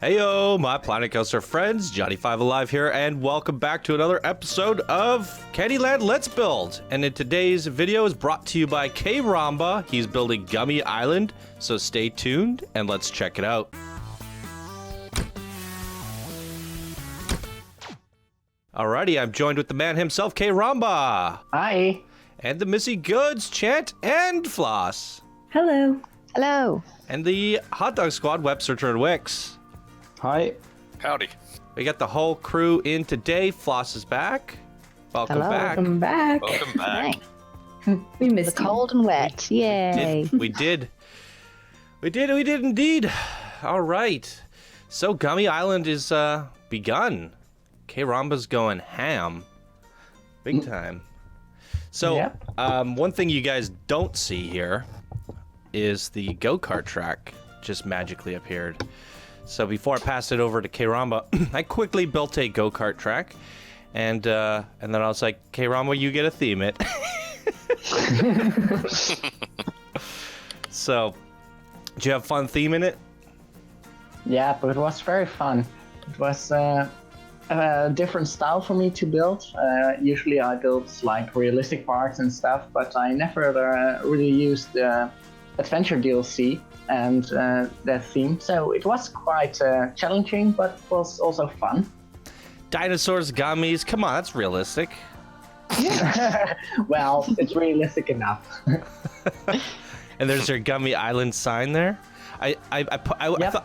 Heyo, my Planet Coaster friends, Johnny5 Alive here, and welcome back to another episode of Candyland Let's Build. And in today's video is brought to you by K Ramba. He's building Gummy Island, so stay tuned and let's check it out. Alrighty, I'm joined with the man himself, K Ramba. Hi. And the Missy Goods, Chant, and Floss. Hello. Hello. And the Hot Dog Squad, Web Searcher and Wix. Hi. Howdy. We got the whole crew in today. Floss is back. Welcome Hello. back. Welcome back. Welcome back. We The missed you. cold and wet. Yay. We did indeed. All right. So Gummy Island is begun. K Ramba's going ham. Big time. So Yeah. one thing you guys don't see here is the Go-Kart Track just magically appeared. So before I passed it over to K Ramba, I quickly built a Go-Kart Track, and then I was like, K Ramba, you get to theme it. So, did you have fun theming it? Yeah, but it was very fun. It was a different style for me to build. Usually I build like realistic parts and stuff, but I never really used Adventure DLC and that theme. So it was quite challenging, but it was also fun. Dinosaurs, gummies, come on, that's realistic. Well, it's realistic enough. And there's your Gummy Island sign there. I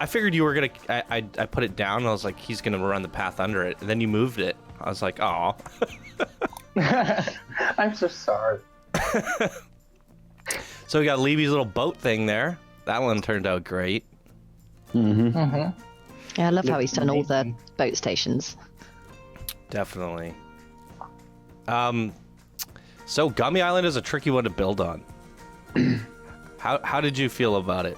figured you were gonna. I put it down. And I was like, he's gonna run the path under it. And then you moved it. I was like, oh. I'm so sorry. So we got Levy's little boat thing there. That one turned out great. Yeah, I love how he's done all the boat stations. Definitely. So Gummy Island is a tricky one to build on. How did you feel about it?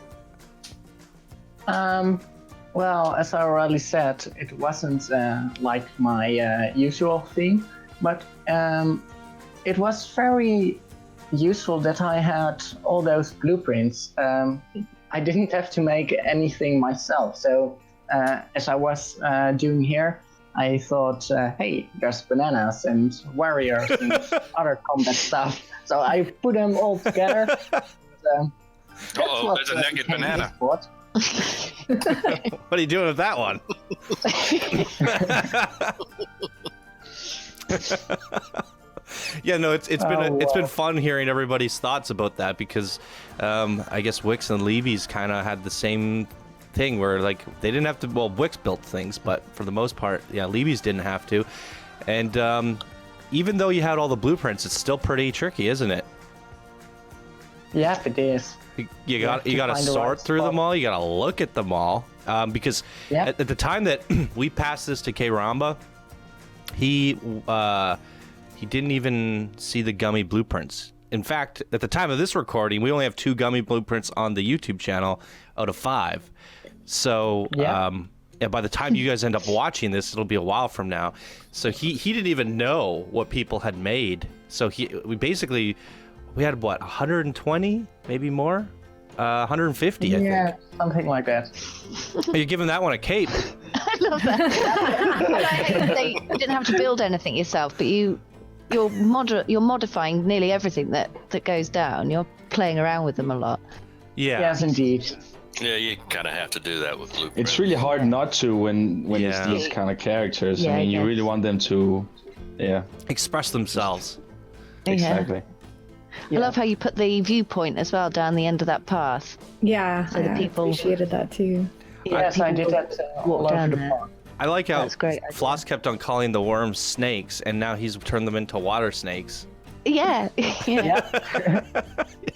Well, as I already said, it wasn't like my usual theme, but it was very useful that I had all those blueprints. I didn't have to make anything myself, so as I was doing here, I thought, hey, there's bananas and warriors and other combat stuff, so I put them all together. Uh-oh, there's a naked banana. What are you doing with that one? Yeah, no, it's been fun hearing everybody's thoughts about that because I guess Wix and Levy's kind of had the same thing where like they didn't have to. Well, Wix built things, but for the most part, yeah, Levy's didn't have to. And even though you had all the blueprints, it's still pretty tricky, isn't it? Yeah, it is. You got to sort through them all. You got to look at them all because at the time that we passed this to K Ramba, he didn't even see the Gummy blueprints. In fact, at the time of this recording, we only have 2 Gummy blueprints on the YouTube channel out of 5. So by the time you guys end up watching this, it'll be a while from now. So he didn't even know what people had made. So we had what, 120, maybe more, 150, I think. Yeah, something like that. You're giving that one a cape. I love that. You didn't have to build anything yourself, but you're modifying nearly everything that goes down. You're playing around with them a lot. Yeah. Yes, indeed. Yeah, you kind of have to do that with blueprints. It's really hard not to when it's these kind of characters. Yeah, I mean, I you guess. really want them to, Express themselves. exactly. I love how you put the viewpoint as well down the end of that path. Yeah, So the I people- appreciated that too. Yes, I did that all walk over down the there. park. I like how That's great. Floss kept on calling the worms snakes, and now he's turned them into water snakes. Yeah. Yeah,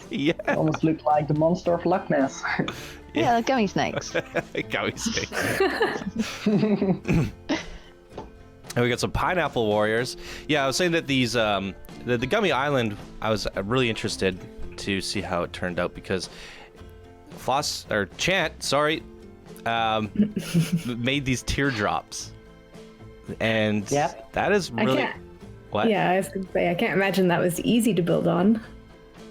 Yeah. it almost looked like the monster of Loch Ness. Yeah, they're gummy snakes. Gummy snakes. And we got some pineapple warriors. Yeah, I was saying that these the Gummy Island, I was really interested to see how it turned out because Chant, made these teardrops, and that is really what. Yeah, I was gonna say I can't imagine that was easy to build on.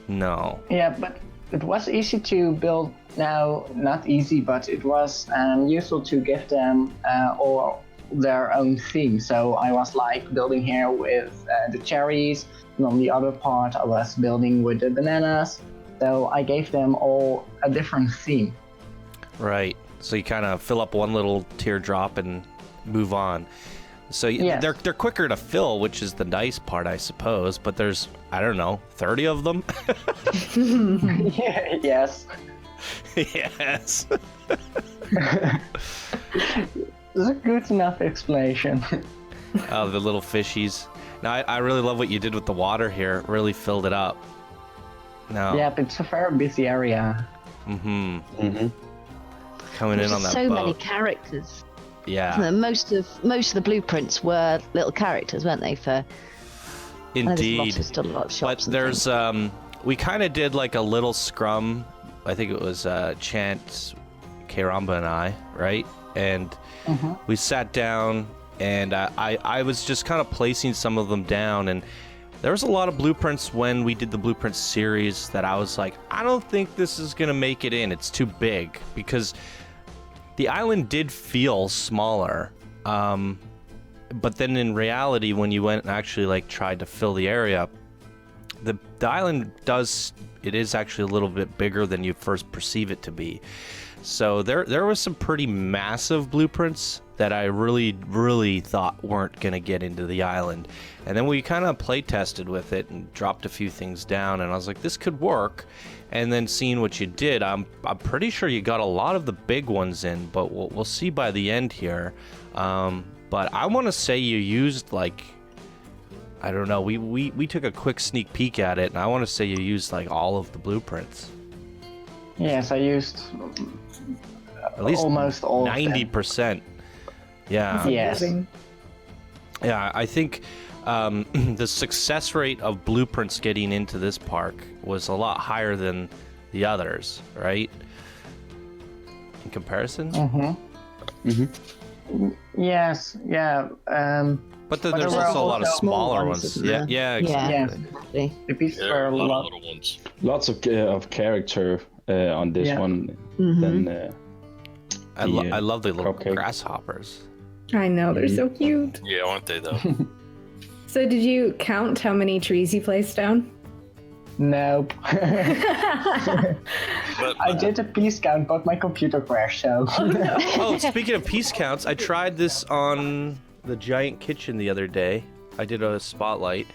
No. Yeah, but it was easy to build. Now, not easy, but it was useful to give them all their own theme. So I was like building here with the cherries, and on the other part I was building with the bananas. So I gave them all a different theme. Right. So you kind of fill up one little teardrop and move on. So Yes. they're quicker to fill, which is the nice part, I suppose. But there's, I don't know, 30 of them. Yes. Yes. It's a good enough explanation. Oh, the little fishies. Now I really love what you did with the water here. It really filled it up. Now. Yeah, but it's a very busy area. Mm-hmm. Mm-hmm. Coming in There's on that so boat. many characters. Yeah. Most of the blueprints were little characters, weren't they? For Indeed. Still a lot of shops. But there's we kind of did like a little scrum. I think it was Chant, Karamba, and I, right? And we sat down, and I was just kind of placing some of them down, and there was a lot of blueprints when we did the blueprint series that I was like, I don't think this is gonna make it in. It's too big, because the island did feel smaller. But then in reality, when you went and actually like tried to fill the area, the island is actually a little bit bigger than you first perceive it to be. So there was some pretty massive blueprints that I really thought weren't gonna get into the island. And then we kind of play tested with it and dropped a few things down, and I was like, this could work. And then seeing what you did, I'm pretty sure you got a lot of the big ones in, but we'll see by the end here. But I want to say you used, like, I don't know, we took a quick sneak peek at it, and I want to say you used like all of the blueprints. Yes, I used At least almost all 90%. Yeah. Yes. Yeah, I think the success rate of blueprints getting into this park was a lot higher than the others, right? In comparison? Yes, yeah. But then But there's there were also a lot of also smaller small ones. ones, Yeah, isn't yeah, Yeah. exactly. Yes. The pieces Yeah, were a a lot of lot. little ones. Lots of character on this Yeah. one. Mhm. Then I love the little cupcake. grasshoppers. I know, they're so cute. Yeah, aren't they though? So did you count how many trees you placed down? Nope. But I did a piece count, but my computer crashed, so. Oh, speaking of piece counts, I tried this on the giant kitchen the other day. I did a spotlight.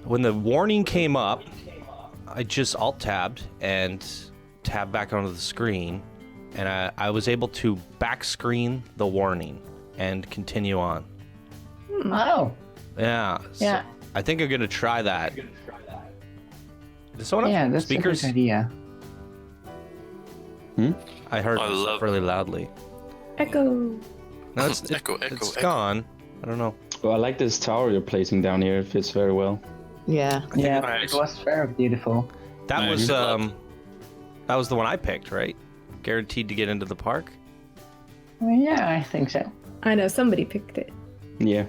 When the warning came up, I just alt-tabbed and tabbed back onto the screen, and I was able to back screen the warning and continue on. Oh. Yeah. So Yeah. I think I'm gonna try that. Does someone Yeah, have that's speakers? a good idea. I heard I love- really loudly. Echo. No, it's Echo, it's echo. gone. I don't know. well, I like this tower you're placing down here. It fits very well. Yeah. Yeah, Nice. it was very beautiful. That Nice. was that was the one I picked, right? Guaranteed to get into the park. Yeah, I think so. I know, somebody picked it. Yeah.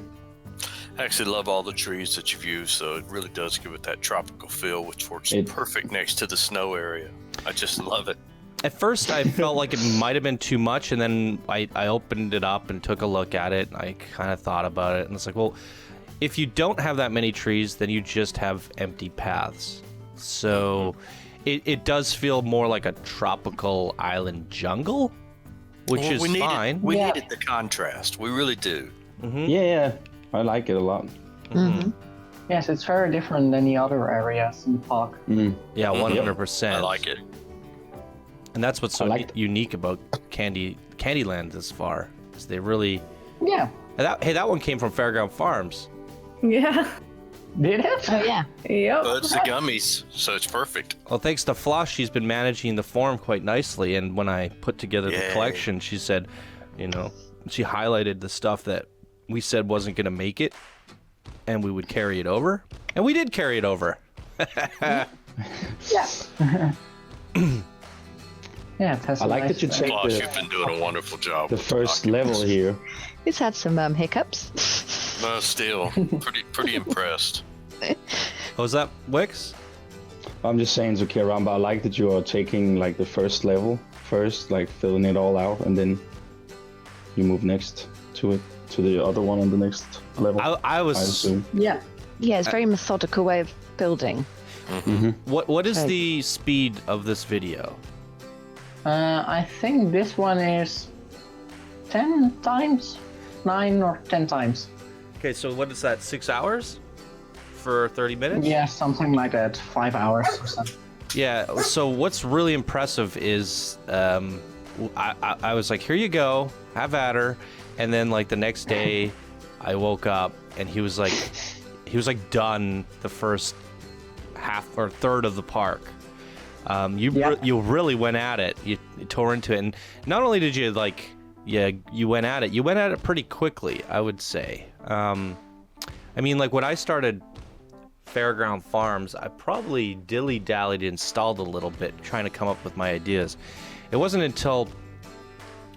I actually love all the trees that you've used, so it really does give it that tropical feel, which works It- perfect next to the snow area. I just love it. At first, I felt like it might have been too much, and then I opened it up and took a look at it. And I kind of thought about it, and it's like, well, if you don't have that many trees, then you just have empty paths. So it does feel more like a tropical island jungle, which Well, is we needed, fine. We Yeah. needed the contrast. We really do. Yeah. I like it a lot. Mm-hmm. Yes, it's very different than the other areas in the park. Yeah, Mhm. 100%. I like it. And that's what's so I like unique about Candyland this far. Is they really. Yeah. That one came from Fairground Farms. Yeah. Did it? Oh yeah. Yep. But it's the gummies, so it's perfect. Well, thanks to Floss, she's been managing the forum quite nicely. And when I put together the Yay. collection, she said, she highlighted the stuff that we said wasn't going to make it, and we would carry it over. And we did carry it over. Yeah. Yeah, it has I a like nice that you checked Boss, the, you've been doing a wonderful job. the with first documents. level here. It's had some hiccups. No, still pretty impressed. What was that, Wix? I'm just saying to Kiramba, I like that you are taking like the first level first, like filling it all out, and then you move next to it, to the other one on the next level. I was. assume. Yeah. Yeah, it's a very methodical way of building. What is Okay. the speed of this video? I think this one is 10 times, 9 or 10 times. Okay, so what is that? 6 hours for 30 minutes? Yeah, something like that. 5 hours or something. Yeah. So what's really impressive is I was like, here you go, have at her, and then like the next day, I woke up and he was like done the first half or third of the park. You really went at it. You tore into it, and not only did you you went at it. You went at it pretty quickly, I would say. I mean, like when I started Fairground Farms, I probably dilly-dallied and stalled a little bit trying to come up with my ideas. It wasn't until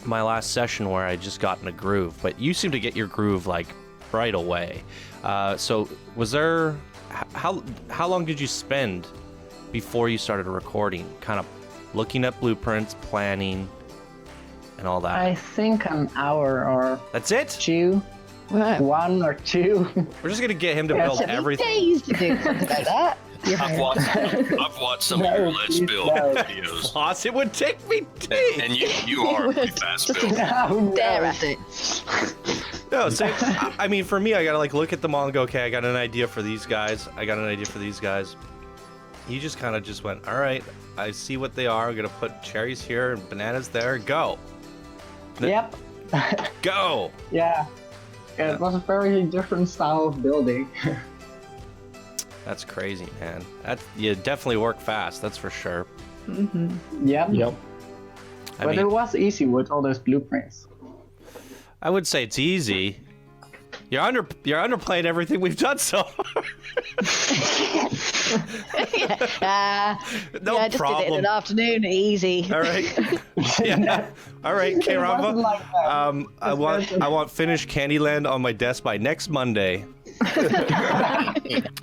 my last session where I just got in a groove, but you seem to get your groove like right away. So was there, how long did you spend before you started recording, kind of looking at blueprints, planning, and all that? I think an hour or That's it? 2. Wow. 1 or 2. We're just gonna get him to Yeah, build Took me everything. days to do something like that. I've watched some of your Let's please, Build no. videos, Boss, it would take me days. and you are a pretty fast Just builder. No, Stare no. at it. No, so, I mean, for me, I gotta like look at them all and go, okay, I got an idea for these guys. I got an idea for these guys. You just kind of just went, all right, I see what they are. I'm gonna put cherries here and bananas there. Go, Yep. go. Yeah. It was a very different style of building. That's crazy, man. You definitely work fast. That's for sure. Yep. Yep. I But mean, it was easy with all those blueprints. I would say it's easy. You're underplaying everything we've done so far. No yeah, I just did it in problem. an afternoon, easy. All right. Yeah. All right, It K-Ramba. wasn't like that. I want finished Candyland on my desk by next Monday.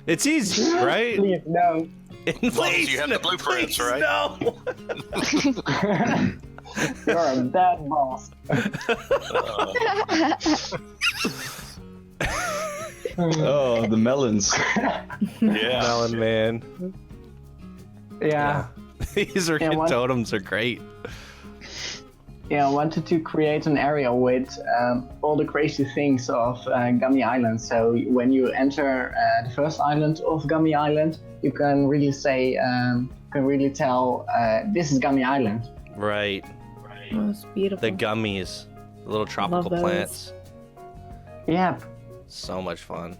It's easy, right? Please, no. As long as you have the blueprints, please, right? No. You're a bad boss. Oh, the melons. Yeah. Melon man. Yeah. These are Yeah, what- totems are great. Yeah, I wanted to create an area with all the crazy things of Gummy Island. So when you enter the first island of Gummy Island, you can really say, tell this is Gummy Island. Right. Oh, it's beautiful. The gummies, the little tropical those. plants. Yep. So much fun.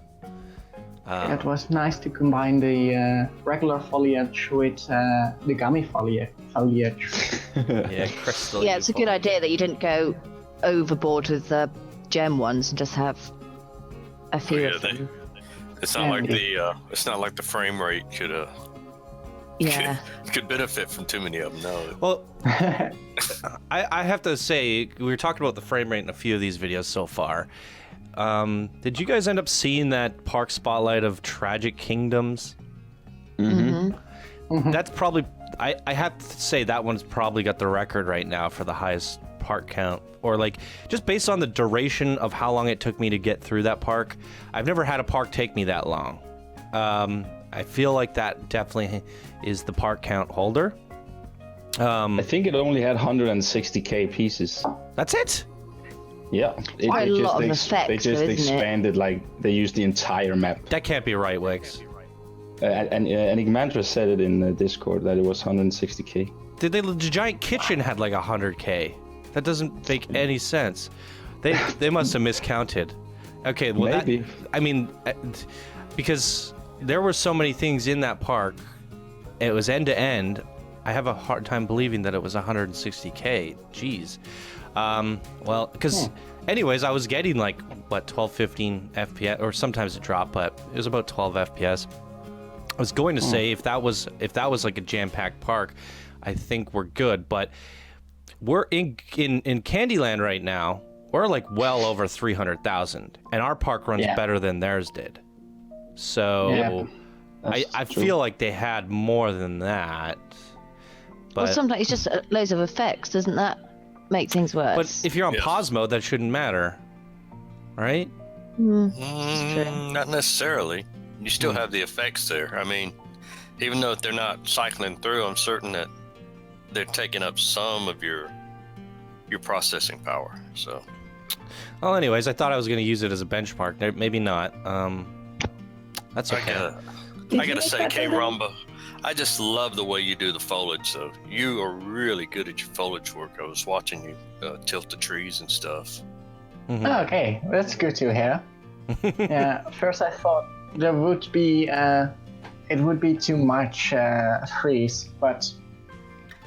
It was nice to combine the regular foliage with the gummy foliage. Yeah, crystal. Yeah, it's a good idea that you didn't go overboard with the gem ones and just have a few Yeah, of them. It's not like the frame rate Yeah. could benefit from too many of them. No. Well, I have to say, we were talking about the frame rate in a few of these videos so far. Did you guys end up seeing that park spotlight of Tragic Kingdoms? That's probably, I have to say that one's probably got the record right now for the highest park count, or like just based on the duration of how long it took me to get through that park. I've never had a park take me that long. I feel like that definitely is the park count holder. I think it only had 160k pieces. That's it. Yeah, Quite a lot of effects, they just though, isn't it? expanded, like they used the entire map. That can't be right, Wix. And Enigmantra said it in the Discord that it was 160k. The giant kitchen had like 100k. That doesn't make any sense. They must have miscounted. Okay, well Maybe. I mean, because there were so many things in that park, it was end to end. I have a hard time believing that it was 160k. Jeez. Well, because anyways, I was getting like what 12, 15 FPS, or sometimes it dropped, but it was about 12 FPS. I was going to say if that was like a jam-packed park, I think we're good. But we're in Candyland right now. We're like well over 300,000, and our park runs better than theirs did. So I feel like they had more than that. But, Well, sometimes it's just loads of effects. Doesn't that make things worse? but if you're on pause mode, that shouldn't matter, right? Not necessarily. You still have the effects there. I mean, even though they're not cycling through, I'm certain that they're taking up some of your processing power. So. Well, anyways, I thought I was going to use it as a benchmark. Maybe not. That's okay. I gotta say, K-Rumba, I just love the way you do the foliage. So you are really good at your foliage work. I was watching you tilt the trees and stuff. Mm-hmm. Okay, that's good to hear. Yeah, first I thought there would be it would be too much trees, but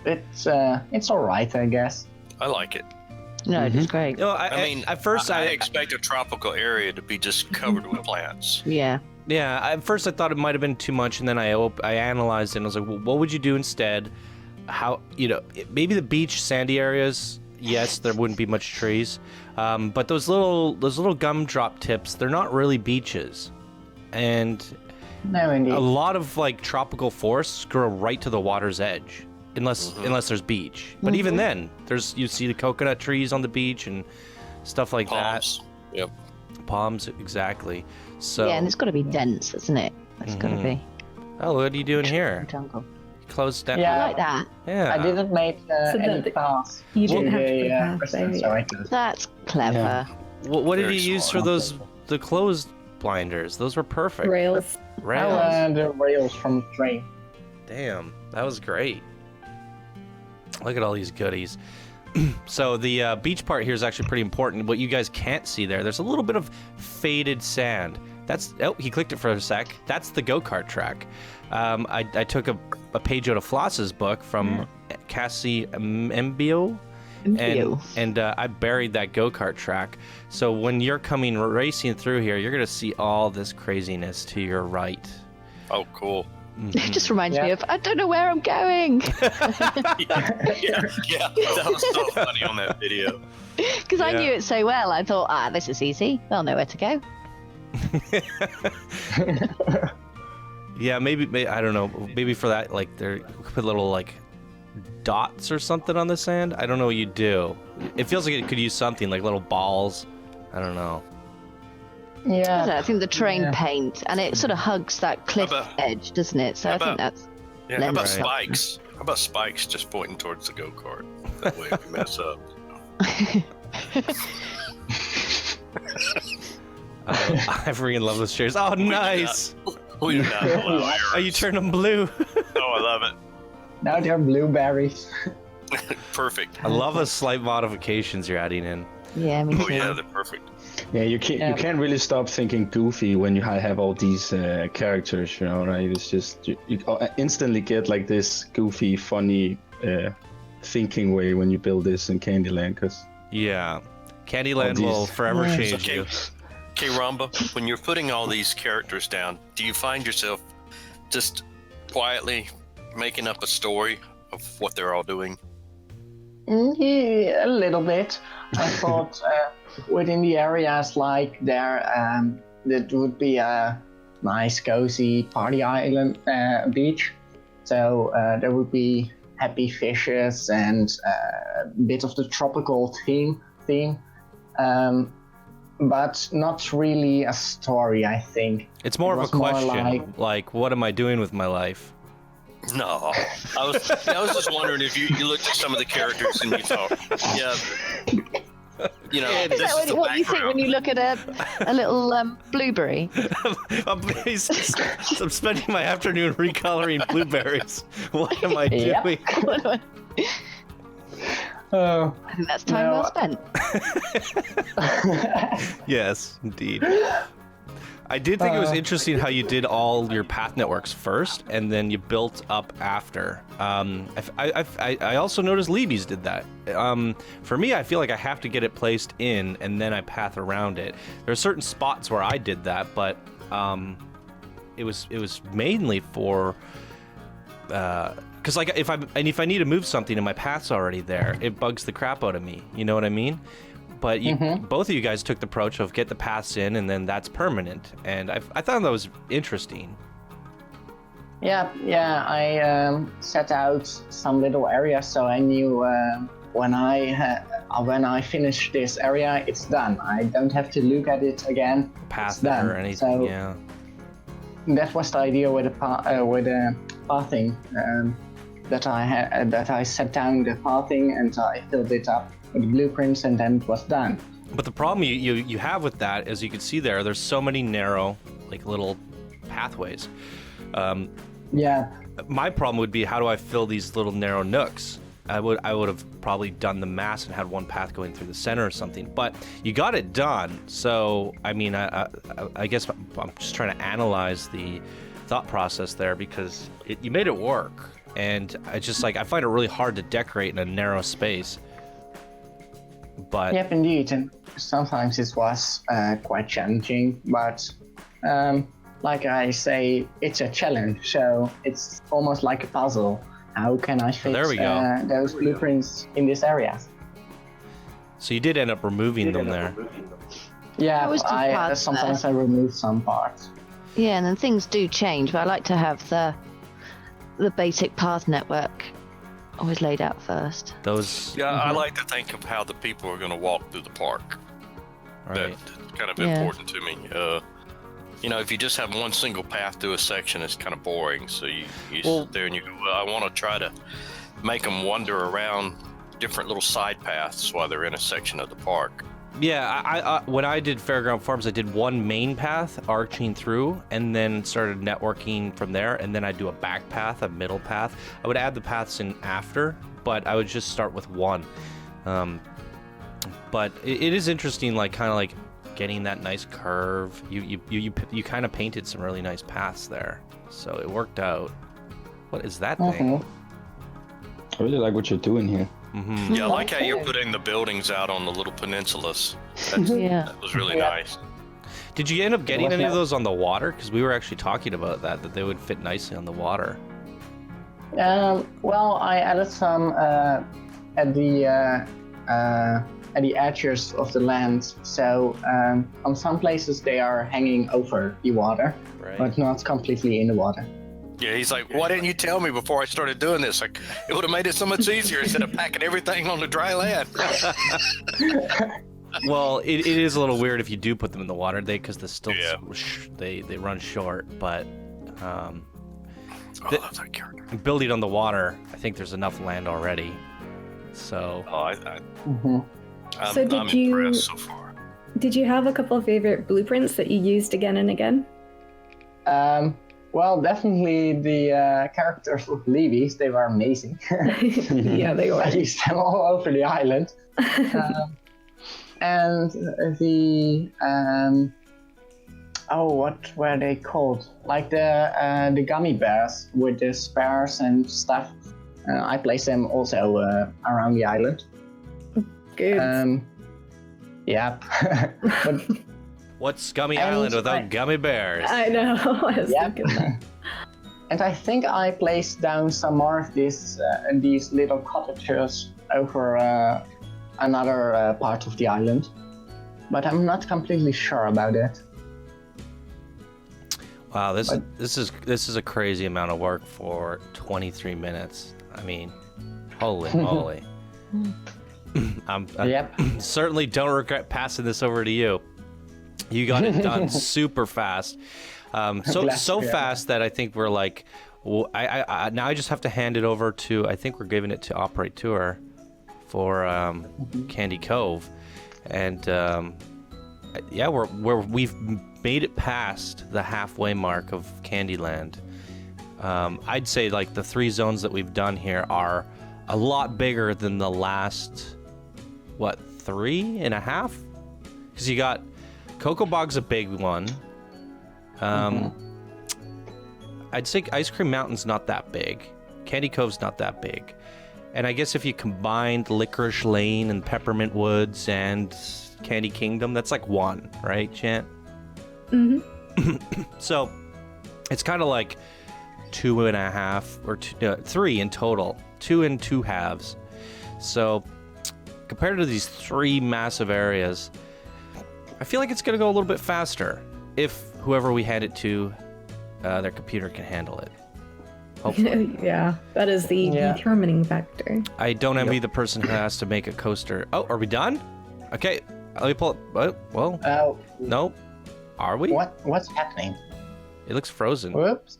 it's all right, I guess. I like it. No, it's great. You know, I mean, at first I expect a tropical area to be just covered with plants. Yeah. Yeah, at first I thought it might have been too much, and then I analyzed it, and I was like, well, what would you do instead? How, maybe the beach, sandy areas, yes, there wouldn't be much trees, but those little gumdrop tips, they're not really beaches, and No, indeed. a lot of like tropical forests grow right to the water's edge, unless there's beach. But even then, you see the coconut trees on the beach and stuff like Palms. that. Yep. Palms, exactly. So. Yeah, and it's got to be dense, hasn't it? It's got to be. Oh, what are you doing here? Jungle. Closed down. Yeah. I like that. Yeah. I didn't make any paths. You didn't to have to the, put paths, restaurant, so so I could- That's clever. What did Very you use smart. for the closed blinders? Those were perfect. Rails. Rails. the rails from the train. Damn, that was great. Look at all these goodies. So the beach part here is actually pretty important. What you guys can't see there's a little bit of faded sand. He clicked it for a sec. That's the Go-Kart Track. I took a page out of Floss's book from Cassie Mbio. And I buried that Go-Kart Track. So when you're coming racing through here, you're going to see all this craziness to your right. Oh, cool. It just reminds me of, I don't know where I'm going. yeah, that was so funny on that video. Because I knew it so well. I thought, this is easy. They'll know where to go. Yeah, maybe I don't know. Maybe for that, like, they put little like dots or something on the sand. I don't know what you do. It feels like it could use something like little balls. I don't know. Yeah. I think the train paint, and it sort of hugs that cliff edge, doesn't it? So I think that's. Yeah, how about Right. spikes? How about spikes just pointing towards the go-kart? That way if you mess up. I freaking love those chairs. Oh, nice. We do not allow errors. Oh, you turned them blue. Oh, I love it. Now they're blueberries. Perfect. I love the slight modifications you're adding in. Yeah, me too. Oh yeah, they're perfect. Yeah, you can't really stop thinking goofy when you have all these characters, right? It's just you instantly get like this goofy, funny thinking way when you build this in Candyland, because Yeah. Candyland will forever change you. Okay, Ramba, when you're putting all these characters down, do you find yourself just quietly making up a story of what they're all doing? Yeah, a little bit. I thought within the areas like there, that would be a nice, cozy party island beach. So there would be happy fishes and a bit of the tropical theme. But not really a story, I think. It's more of a was more question, like, what am I doing with my life? No, I was just wondering if you looked at some of the characters and you thought, yeah, Is this that is the what you think when background. you look at a little blueberry? I'm spending my afternoon recoloring blueberries. What am I Yep. doing? Oh, I think that's time well spent. Yes, indeed. I did think it was interesting how you did all your path networks first, and then you built up after. I also noticed Levy's did that. For me, I feel like I have to get it placed in, and then I path around it. There are certain spots where I did that, but it was mainly for because like if I need to move something and my path's already there, it bugs the crap out of me. You know what I mean? But both of you guys took the approach of get the paths in, and then that's permanent. And I thought that was interesting. Yeah. I set out some little areas, so I knew when I finish this area, it's done. I don't have to look at it again. Path it's done. or anything. So yeah. that was the idea with the pathing. That I set down the pathing and I filled it up with blueprints, and then it was done. But the problem you have with that, as you can see there's so many narrow, like little pathways. Yeah. My problem would be, how do I fill these little narrow nooks? I would have probably done the mass and had one path going through the center or something. But you got it done. So I mean, I guess I'm just trying to analyze the thought process there, because you made it work, and I find it really hard to decorate in a narrow space. But Yep, indeed, and sometimes it was quite challenging, but like I say, it's a challenge, so it's almost like a puzzle. How can I fit those blueprints in this area? So you did end up removing them there. Yeah, sometimes I remove some parts. Yeah, and then things do change, but I like to have the basic path network always laid out first. I like to think of how the people are going to walk through the park. Right. That's kind of important to me. If you just have one single path through a section, it's kind of boring. So you sit there and you go, well, I want to try to make them wander around different little side paths while they're in a section of the park. Yeah, I when I did Fairground Farms, I did one main path arching through, and then started networking from there, and then I'd do a back path, a middle path. I would add the paths in after, but I would just start with one. But it is interesting, kind of getting that nice curve. You kind of painted some really nice paths there, so it worked out. What is that thing? I really like what you're doing here. Mm-hmm. Yeah, I like how you're putting the buildings out on the little peninsulas. That was really nice. Did you end up getting any of those on the water? Because we were actually talking about that they would fit nicely on the water. Well, I added some at the edges of the land. So on some places they are hanging over the water, but not completely in the water. Yeah, he's like, why didn't you tell me before I started doing this? It would have made it so much easier instead of packing everything on the dry land. Well, it is a little weird if you do put them in the water, because the stilts they run short. But building on the water, I think there's enough land already. So. So I'm impressed so far. Did you have a couple of favorite blueprints that you used again and again? Well, definitely the characters of Levies, they were amazing. Yeah, they were. I used them all over the island. And the what were they called? Like the gummy bears with the spares and stuff. I placed them also around the island. Good. Yeah. But what's Gummy Island without gummy bears? I know. I was thinking that. And I think I placed down some more of these little cottages over another part of the island, but I'm not completely sure about it. Wow, this is a crazy amount of work for 23 minutes. I mean, holy moly! I certainly don't regret passing this over to you. You got it done super fast. So fast that I think we're like, well, I now I just have to hand it over to, I think we're giving it to Operateur for Candy Cove, and we've made it past the halfway mark of Candyland. I'd say like the 3 zones that we've done here are a lot bigger than the last 3.5, because you got Cocoa Bog's a big one. I'd say Ice Cream Mountain's not that big. Candy Cove's not that big. And I guess if you combined Licorice Lane and Peppermint Woods and Candy Kingdom, that's like 1, right, Chant? Mm-hmm. So it's kind of like 2.5 or 3 in total. 2 and 2 halves. So compared to these 3 massive areas, I feel like it's going to go a little bit faster if whoever we hand it to, their computer can handle it. Hopefully. Yeah, that is the determining factor. I don't envy the person who has to make a coaster. Oh, are we done? Okay, let me pull it. Well, no. Are we? What's happening? It looks frozen. Whoops.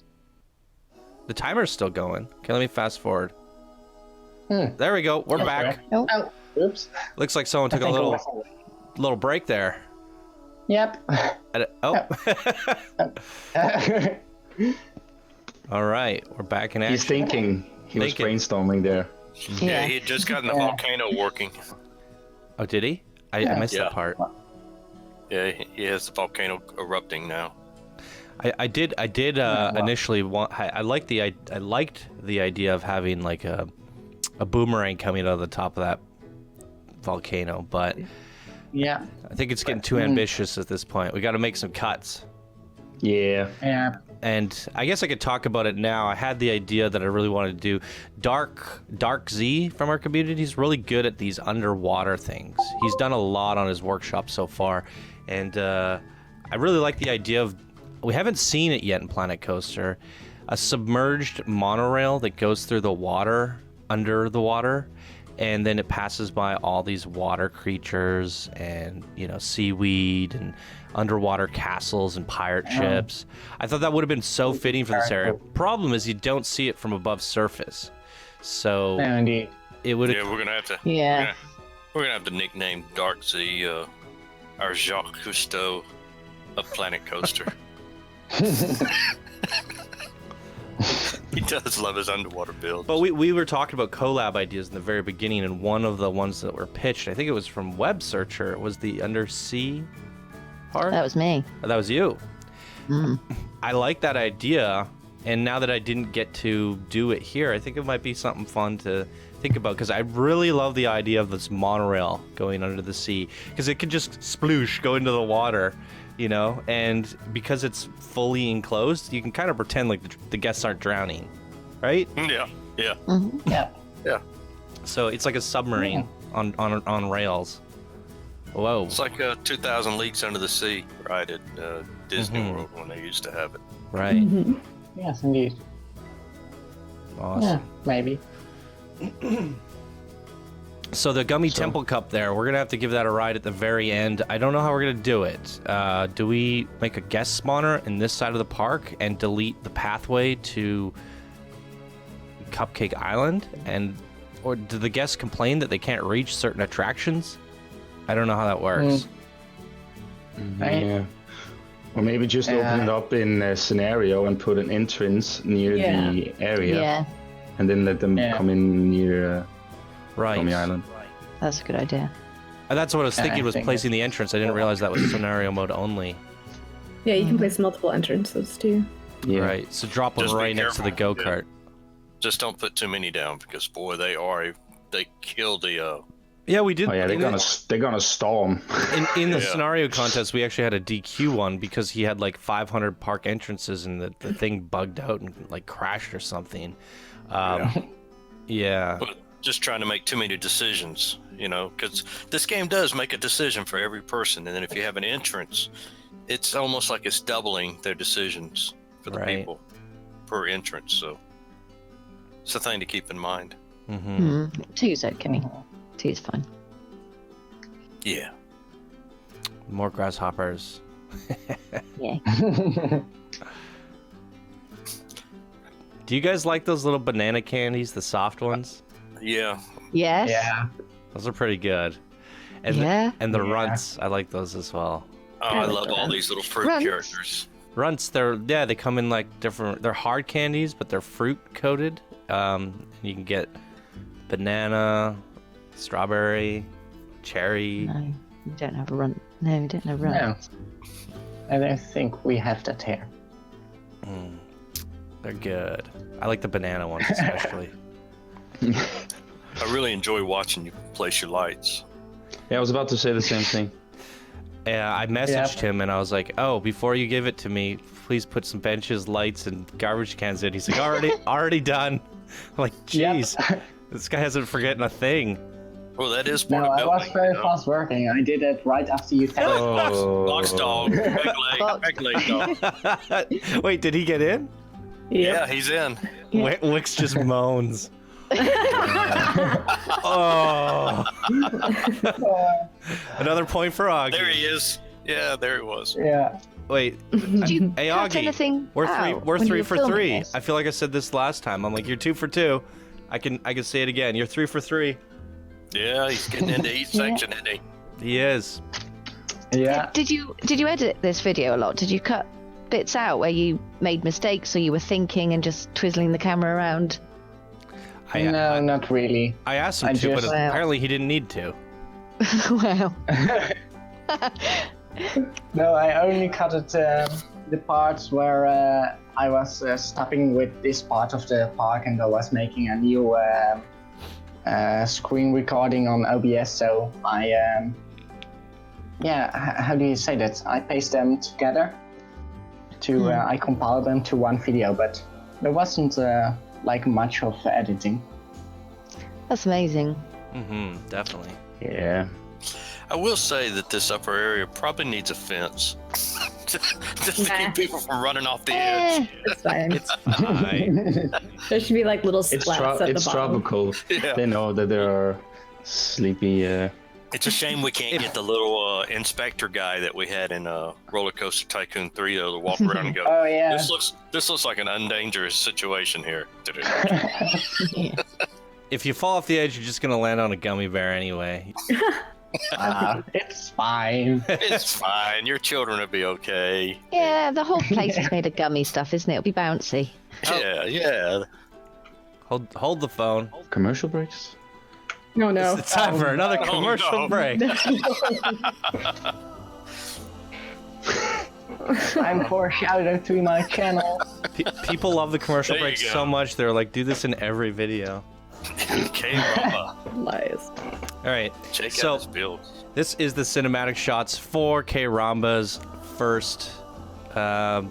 The timer's still going. Okay, let me fast forward. There we go. We're back. Oh, oops. Looks like someone took a little break there. Yep. All right, we're back in action. He's thinking. He was brainstorming there. Yeah, he had just gotten the volcano working. Oh, did he? I missed that part. Yeah, he has the volcano erupting now. I did initially want. I liked the idea of having like a boomerang coming out of the top of that volcano, but yeah, I think it's getting too ambitious at this point. We got to make some cuts. Yeah. And I guess I could talk about it now. I had the idea that I really wanted to do. Dark Z from our community is really good at these underwater things. He's done a lot on his workshop so far, and I really like the idea of. We haven't seen it yet in Planet Coaster, a submerged monorail that goes through the water, under the water, and then it passes by all these water creatures and seaweed and underwater castles and pirate ships. I thought that would have been so fitting for this area. Problem is you don't see it from above surface, so indeed. It would. Yeah, we're gonna have to. Yeah. We're gonna have to nickname Dark Z our Jacques Cousteau of Planet Coaster. He does love his underwater builds. But we were talking about collab ideas in the very beginning, and one of the ones that were pitched, I think it was from Web Searcher, was the undersea part. That was me. Oh, that was you. I like that idea, and now that I didn't get to do it here, I think it might be something fun to think about, because I really love the idea of this monorail going under the sea, because it could just sploosh, go into the water, and because it's fully enclosed, you can kind of pretend like the guests aren't drowning, right? Yeah. Mm-hmm. Yeah. So it's like a submarine on rails. Whoa. It's like 2,000 Leagues Under the Sea, right, at Disney World when they used to have it. Right. Mm-hmm. Yes, indeed. Awesome. Yeah, maybe. So the Gummy Temple Cup there, we're going to have to give that a ride at the very end. I don't know how we're going to do it. Do we make a guest spawner in this side of the park and delete the pathway to Cupcake Island? Or do the guests complain that they can't reach certain attractions? I don't know how that works. Yeah. Or maybe just open it up in a scenario and put an entrance near the area. Yeah. And then let them come in near Gummy Island. That's a good idea. That's what I was thinking, was placing the entrance. I didn't realize that was scenario mode only. Yeah, you can place multiple entrances too. Yeah. Right, so drop one right next to the go-kart. Just don't put too many down, because boy, they kill the Yeah, we did. Oh yeah, they're gonna storm. In the scenario contest, we actually had a DQ one because he had like 500 park entrances and the thing bugged out and like crashed or something. Yeah. But just trying to make too many decisions, because this game does make a decision for every person, and then if you have an entrance, it's almost like it's doubling their decisions for the people per entrance. So it's a thing to keep in mind. Two's okay. Two's fine. Yeah. More grasshoppers. Yeah. Do you guys like those little banana candies, the soft ones? Yeah. Yes. Yeah. Those are pretty good. And the runts, I like those as well. Oh, I love all these little fruit characters. Runts, they come in like different. They're hard candies, but they're fruit coated. You can get banana, strawberry, cherry. No, you don't have a runt. No, we don't have runts. No. I don't think we have that here. They're good. I like the banana ones especially. I really enjoy watching you place your lights. Yeah, I was about to say the same thing. Yeah, I messaged him and I was like, "Oh, before you give it to me, please put some benches, lights, and garbage cans in." He's like, "Already done." I'm like, "Jeez, this guy hasn't forgotten a thing." Well, that is part No, of I building. was very fast working. I did it right after you texted. Oh. Box dog, back leg dog. Wait, did he get in? Yeah, he's in. Wix just moans. Oh. Another point for Augie. There he is. Yeah, there he was. Yeah. Wait. Did you Hey, cut Augie, anything we're out We're when you 3 were for filming 3. this? I feel like I said this last time. I'm like, you're 2 for 2. I can say it again. You're 3 for 3. Yeah, he's getting into each section, isn't he? He is. Yeah. Did you edit this video a lot? Did you cut bits out where you made mistakes or you were thinking and just twizzling the camera around? No, not really. I asked him I to, but just- apparently he didn't need to. Wow. No, I only cut it the parts where I was stopping with this part of the park and I was making a new screen recording on OBS. So I, how do you say that? I paste them together to I compile them to one video, but there wasn't like much of editing. That's amazing. Definitely. Yeah. I will say that this upper area probably needs a fence. Just to keep people from running off the edge. It's fine. It's fine. There should be like little It's slats at the bottom. tropical. Yeah. They know that there are sleepy. It's a shame we can't get the little inspector guy that we had in Roller Coaster Tycoon 3 though, to walk around and go, Oh yeah. this looks like an undangerous situation here. If you fall off the edge, you're just gonna land on a gummy bear anyway. It's fine. It's fine. Your children will be okay. Yeah, the whole place is made of gummy stuff, isn't it? It'll be bouncy. Yeah. Hold the phone. Commercial breaks? No, no. It's time for another commercial no. break. I'm foreshadowed to my channel. People love the commercial There you breaks go. so much, they're like, do this in every video. Okay, Rama. Lies. All right. Check So- out this build. This is the cinematic shots for K Ramba's first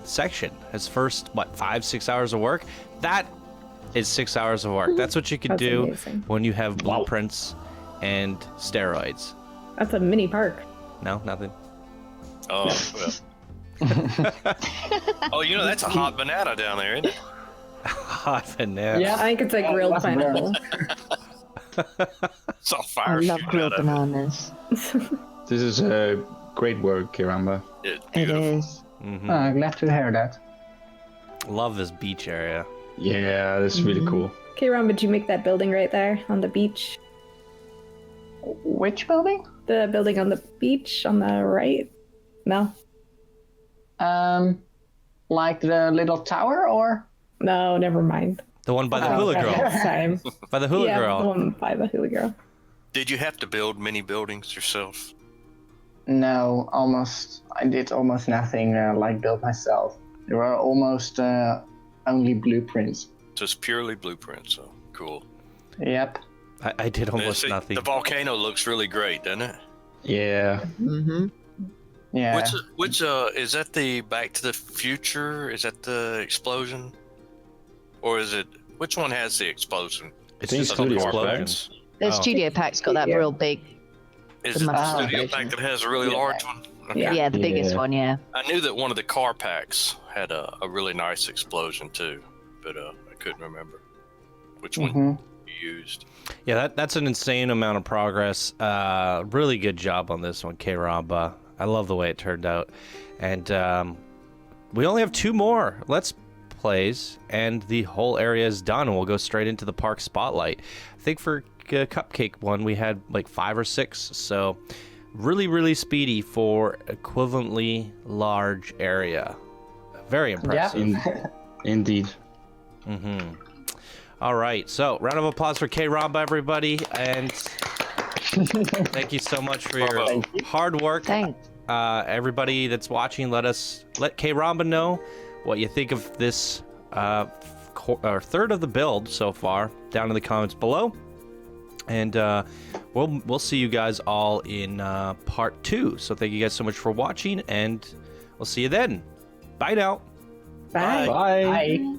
section. His first, 5-6 hours of work? That is 6 hours of work. That's what you can That's do amazing. when you have blueprints and steroids. That's a mini park. No, nothing. Oh, well. Oh, you know, that's a hot banana down there, isn't it? Hot banana. Yeah. I think it's like grilled that's pineapple. It's all I fire love shooting grilled out of it. bananas. This is great work, Kiramba. It's It beautiful. is. Glad to hear that. Love this beach area. Yeah, that's really cool. Okay, Ron, would you make that building right there on the beach? Which building? The building on the beach on the right? No? Like the little tower, or? No, never mind. The one by the Oh, hula okay. girl. Next time. By the hula yeah, the girl. one by the hula girl. Did you have to build many buildings yourself? No, almost. I did almost nothing like build myself. There were almost only blueprints. Just purely blueprints, so cool. Yep. I did almost See, nothing. The volcano looks really great, doesn't it? Yeah. Mm-hmm. Yeah. Which is that the Back to the Future? Is that the explosion? Or is it, which one has the explosion? It's think just called Studio explosions. The Oh. studio pack's got that real big. Is The it the master studio version. pack that has a really large one? Okay. Yeah. The biggest Yeah. one, yeah. I knew that one of the car packs had a really nice explosion too, but I couldn't remember which one Mhm. you used. Yeah, that's an insane amount of progress. Really good job on this one, K-Rob. I love the way it turned out. And we only have 2 more Let's Plays, and the whole area is done, and we'll go straight into the park spotlight. I think for Cupcake one, we had like 5 or 6, so really, really speedy for equivalently large area. Very impressive. Indeed. Mm-hmm. All right, so round of applause for K-Ramba, everybody, and thank you so much for your Bravo. hard work. Thanks. Everybody that's watching, let K-Ramba know what you think of this third of the build so far down in the comments below, and we'll see you guys all in part 2. So thank you guys so much for watching, and we'll see you then. Bye now. Bye. Bye. Bye.